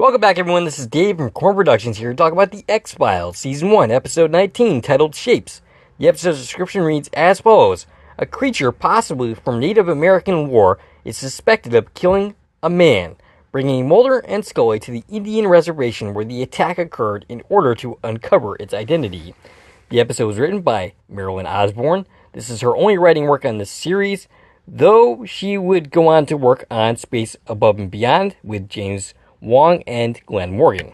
Welcome back, everyone. This is Dave from Corn Productions here to talk about The X-Files, Season 1, Episode 19, titled Shapes. The episode's description reads as follows. A creature, possibly from Native American lore, is suspected of killing a man, bringing Mulder and Scully to the Indian reservation where the attack occurred in order to uncover its identity. The episode was written by Marilyn Osborne. This is her only writing work on this series, though she would go on to work on Space Above and Beyond with James Wong and Glenn Morgan.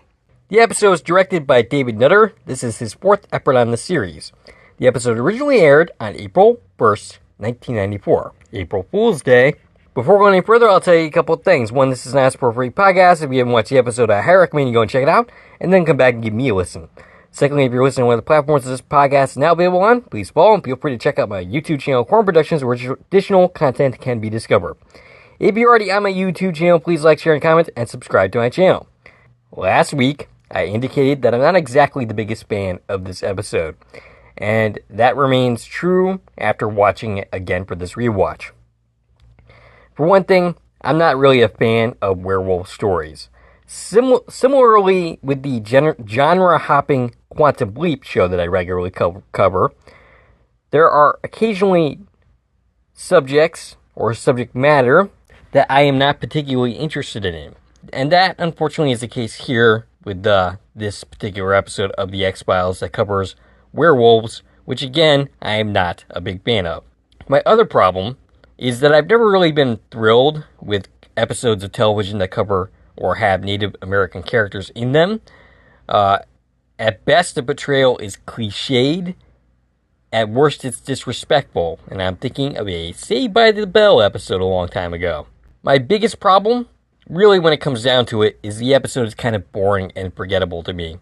The episode is directed by David Nutter. This is his fourth effort on the series. The episode originally aired on April 1st, 1994. April Fool's Day. Before going any further, I'll tell you a couple of things. One, this is not a spoiler-free podcast. If you haven't watched the episode, I highly recommend you go and check it out, and then come back and give me a listen. Secondly, if you're listening on one of the platforms that this podcast is now available on, please follow and feel free to check out my YouTube channel, Corn Productions, where additional content can be discovered. If you're already on my YouTube channel, please like, share, and comment, and subscribe to my channel. Last week, I indicated that I'm not exactly the biggest fan of this episode, and that remains true after watching it again for this rewatch. For one thing, I'm not really a fan of werewolf stories. Similarly with the genre-hopping Quantum Leap show that I regularly cover, there are occasionally subjects or subject matter that I am not particularly interested in. And that, unfortunately, is the case here with this particular episode of The X-Files that covers werewolves, which, again, I am not a big fan of. My other problem is that I've never really been thrilled with episodes of television that cover or have Native American characters in them. At best, the portrayal is cliched. At worst, it's disrespectful, and I'm thinking of a Saved by the Bell episode a long time ago. My biggest problem, really when it comes down to it, is the episode is kind of boring and forgettable to me.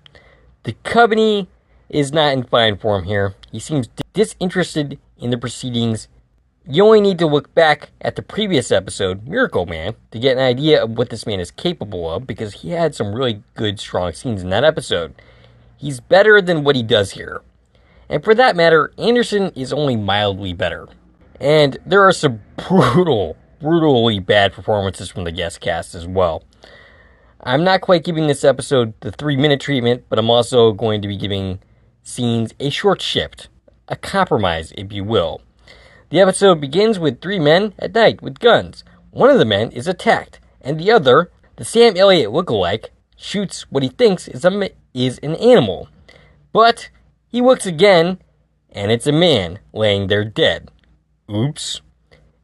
The Coveney is not in fine form here. He seems disinterested in the proceedings. You only need to look back at the previous episode, Miracle Man, to get an idea of what this man is capable of, because he had some really good, strong scenes in that episode. He's better than what he does here. And for that matter, Anderson is only mildly better. And there are some brutally bad performances from the guest cast as well. I'm not quite giving this episode the 3-minute treatment, but I'm also going to be giving scenes a short shift, a compromise, if you will. The episode begins with 3 men at night with guns. One of the men is attacked, and the other, the Sam Elliott lookalike, shoots what he thinks is an animal. But he looks again, and it's a man laying there dead. Oops.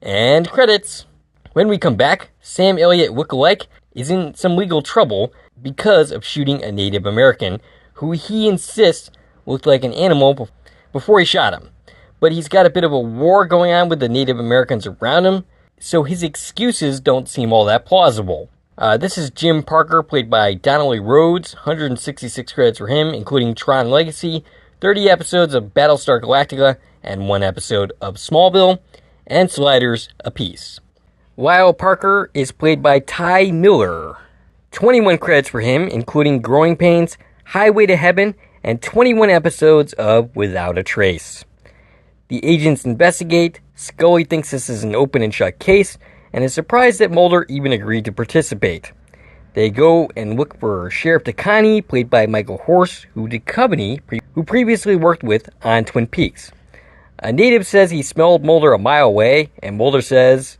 And credits. When we come back, Sam Elliott lookalike is in some legal trouble because of shooting a Native American who he insists looked like an animal before he shot him. But he's got a bit of a war going on with the Native Americans around him, so his excuses don't seem all that plausible. This is Jim Parker, played by Donnelly Rhodes, 166 credits for him, including Tron Legacy, 30 episodes of Battlestar Galactica, and 1 episode of Smallville, and Sliders apiece. Lyle Parker is played by Ty Miller, 21 credits for him, including Growing Pains, Highway to Heaven, and 21 episodes of Without a Trace. The agents investigate. Scully thinks this is an open and shut case, and is surprised that Mulder even agreed to participate. They go and look for Sheriff Takani, played by Michael Horse, who Duchovny previously worked with on Twin Peaks. A native says he smelled Mulder a mile away, and Mulder says,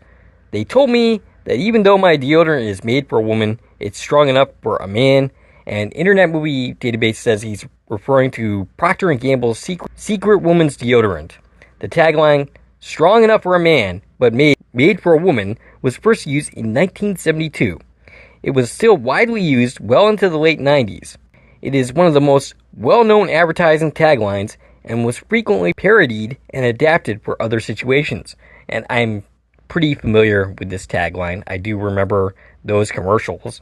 "They told me that even though my deodorant is made for a woman, it's strong enough for a man." And Internet Movie Database says he's referring to Procter & Gamble's secret woman's deodorant. The tagline, "Strong enough for a man, but made for a woman," was first used in 1972. It was still widely used well into the late 90s. It is one of the most well-known advertising taglines and was frequently parodied and adapted for other situations. And I'm pretty familiar with this tagline. I do remember those commercials,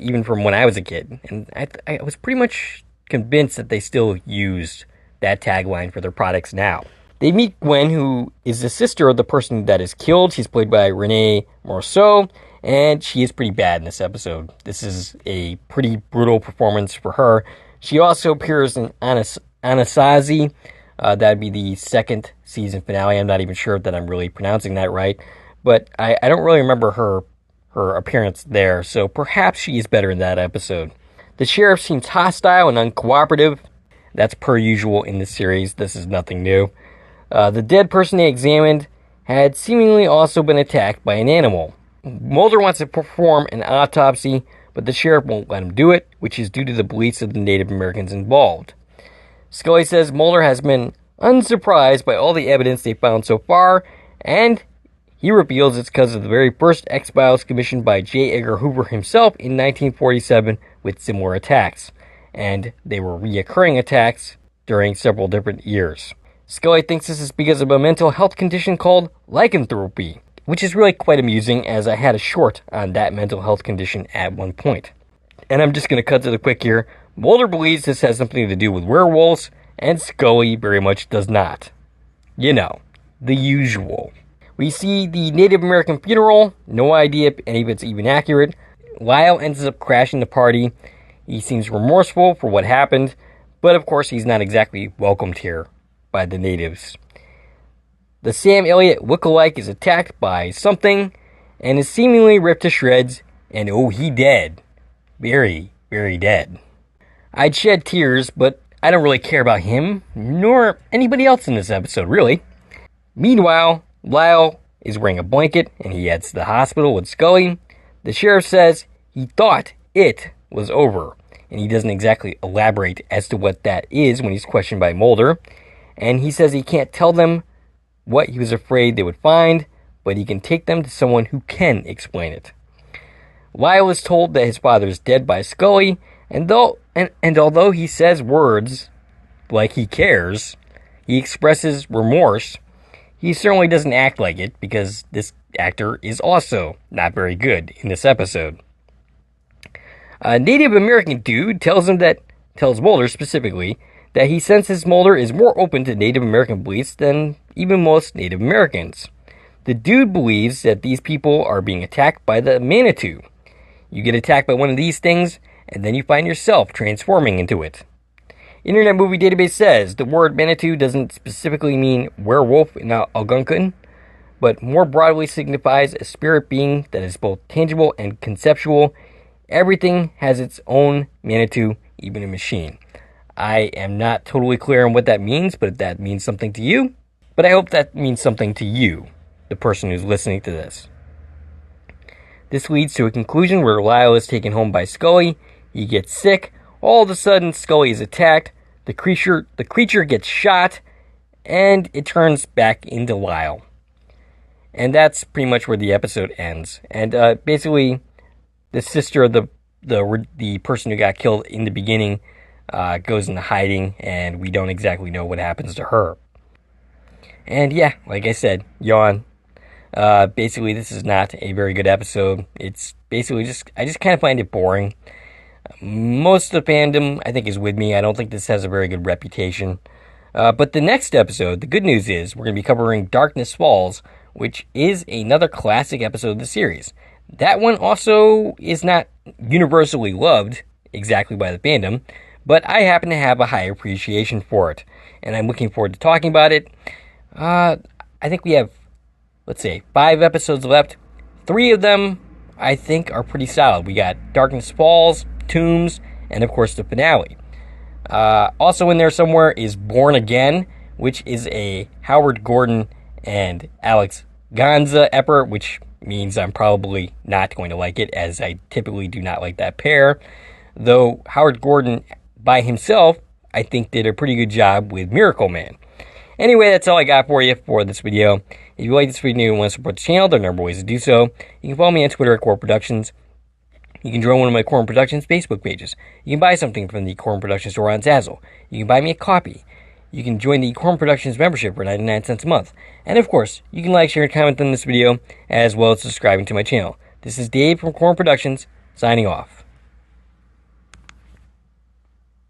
even from when I was a kid. And I was pretty much convinced that they still used that tagline for their products now. They meet Gwen, who is the sister of the person that is killed. She's played by Renee Morceau, and she is pretty bad in this episode. This is a pretty brutal performance for her. She also appears in Anasazi. That'd be the second season finale. I'm not even sure that I'm really pronouncing that right, but I don't really remember her her appearance there, so perhaps she is better in that episode. The sheriff seems hostile and uncooperative. That's per usual in this series. This is nothing new. The dead person they examined had seemingly also been attacked by an animal. Mulder wants to perform an autopsy, but the sheriff won't let him do it, which is due to the beliefs of the Native Americans involved. Scully says Mulder has been unsurprised by all the evidence they found so far, and he reveals it's because of the very first X-Files commissioned by J. Edgar Hoover himself in 1947 with similar attacks, and they were reoccurring attacks during several different years. Scully thinks this is because of a mental health condition called lycanthropy, which is really quite amusing, as I had a short on that mental health condition at one point. And I'm just going to cut to the quick here. Mulder believes this has something to do with werewolves, and Scully very much does not. You know, the usual. We see the Native American funeral, no idea if any of it's even accurate. Lyle ends up crashing the party. He seems remorseful for what happened, but of course he's not exactly welcomed here by the natives. The Sam Elliott lookalike is attacked by something and is seemingly ripped to shreds, and oh, he dead. Very, very dead. I'd shed tears, but I don't really care about him, nor anybody else in this episode, really. Meanwhile, Lyle is wearing a blanket, and he heads to the hospital with Scully. The sheriff says he thought it was over, and he doesn't exactly elaborate as to what that is when he's questioned by Mulder. And he says he can't tell them what he was afraid they would find, but he can take them to someone who can explain it. Lyle is told that his father is dead by Scully, and although he says words like he cares, he expresses remorse, he certainly doesn't act like it, because this actor is also not very good in this episode. A Native American dude tells Mulder specifically, that he senses Mulder is more open to Native American beliefs than even most Native Americans. The dude believes that these people are being attacked by the Manitou. You get attacked by one of these things, and then you find yourself transforming into it. Internet Movie Database says the word Manitou doesn't specifically mean werewolf in Algonquin, but more broadly signifies a spirit being that is both tangible and conceptual. Everything has its own Manitou, even a machine. I am not totally clear on what that means, but if that means something to you, but I hope that means something to you, the person who's listening to this. This leads to a conclusion where Lyle is taken home by Scully. He gets sick. All of a sudden, Scully is attacked. The creature gets shot, and it turns back into Lyle. And that's pretty much where the episode ends. And basically, the sister of the person who got killed in the beginning goes into hiding, and we don't exactly know what happens to her. And yeah, like I said, yawn. Basically, this is not a very good episode. It's basically I just kind of find it boring. Most of the fandom, I think, is with me. I don't think this has a very good reputation. But the next episode, the good news is, we're going to be covering Darkness Falls, which is another classic episode of the series. That one also is not universally loved exactly by the fandom, but I happen to have a high appreciation for it, and I'm looking forward to talking about it. I think we have, 5 episodes left. 3 of them, I think, are pretty solid. We got Darkness Falls, Tombs, and of course the finale. Also in there somewhere is Born Again, which is a Howard Gordon and Alex Gonza effort, which means I'm probably not going to like it, as I typically do not like that pair. Though Howard Gordon by himself, I think, did a pretty good job with Miracle Man. Anyway, that's all I got for you for this video. If you like this video and want to support the channel, there are a number of ways to do so. You can follow me on Twitter at Core Productions. You can join one of my Core Productions Facebook pages. You can buy something from the Core Productions store on Zazzle. You can buy me a copy. You can join the Core Productions membership for 99 cents a month. And of course, you can like, share, and comment on this video, as well as subscribing to my channel. This is Dave from Core Productions, signing off.